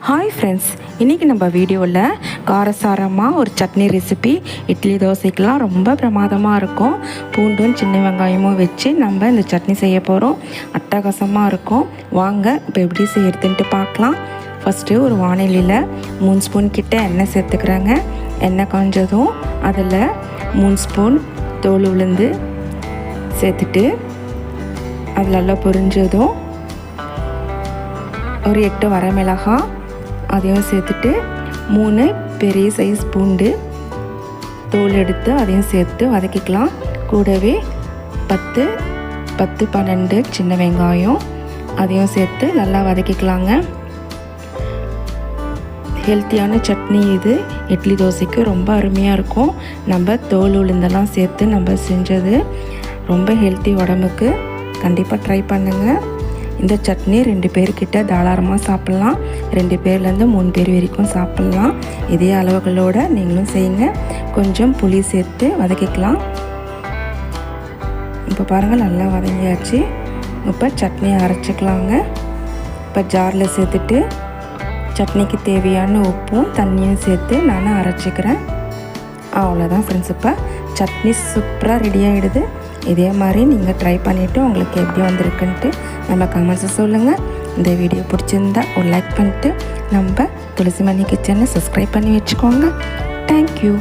Hi friends, இன்றைக்கி நம்ம வீடியோவில் காரசாரமாக ஒரு சட்னி ரெசிபி இட்லி தோசைக்கெலாம் ரொம்ப பிரமாதமாக இருக்கும். பூண்டும் சின்ன வெங்காயமும் வச்சு நம்ம இந்த சட்னி செய்ய போகிறோம். அட்டகாசமாக இருக்கும். வாங்க இப்போ எப்படி செய்யறதுன்ட்டு பார்க்கலாம். ஃபஸ்ட்டு ஒரு வானிலையில் 3 ஸ்பூன் கிட்ட எண்ணெய் சேர்த்துக்கிறாங்க. எண்ணெய் காஞ்சதும் அதில் 3 ஸ்பூன் தோல் உளுந்து சேர்த்துட்டு அது நல்லா பொரிஞ்சதும் ஒரு 8 வரமிளகாய் அதையும் சேர்த்துட்டு 3 பெரிய சைஸ் பூண்டு தோல் எடுத்து அதையும் சேர்த்து வதக்கிக்கலாம். கூடவே 10-12 சின்ன வெங்காயம் அதையும் சேர்த்து நல்லா வதக்கிக்கலாங்க. ஹெல்த்தியான சட்னி இது. இட்லி தோசைக்கு ரொம்ப அருமையாக இருக்கும். நம்ம தோல் உளுந்தெல்லாம் சேர்த்து நம்ம செஞ்சது ரொம்ப ஹெல்த்தி உடம்புக்கு. கண்டிப்பாக ட்ரை பண்ணுங்கள். இந்த சட்னி 2 பேர்கிட்ட தாராளமாக சாப்பிட்லாம். 2 பேர்லேருந்து 3 பேர் வரைக்கும் சாப்பிட்லாம். இதே அளவுகளோடு நீங்களும் செய்யுங்க. கொஞ்சம் புளி சேர்த்து வதக்கிக்கலாம். இப்போ பாருங்கள், நல்லா வதங்கியாச்சு. இப்போ சட்னியை அரைச்சிக்கலாங்க. இப்போ ஜாரில் சேர்த்துட்டு சட்னிக்கு தேவையான உப்பும் தண்ணியும் சேர்த்து நான் அரைச்சிக்கிறேன். அவ்வளோதான் ஃப்ரெண்ட்ஸ். இப்போ சட்னி சூப்பராக ரெடி ஆகிடுது. இதே மாதிரி நீங்கள் ட்ரை பண்ணிவிட்டு உங்களுக்கு எப்படி வந்திருக்குன்ட்டு நம்ம கமெண்ட்ஸை சொல்லுங்கள். இந்த வீடியோ பிடிச்சிருந்தா ஒரு லைக் பண்ணிட்டு நம்ம துளசிமணி கிச்சனை சப்ஸ்கிரைப் பண்ணி வச்சுக்கோங்க. தேங்க்யூ.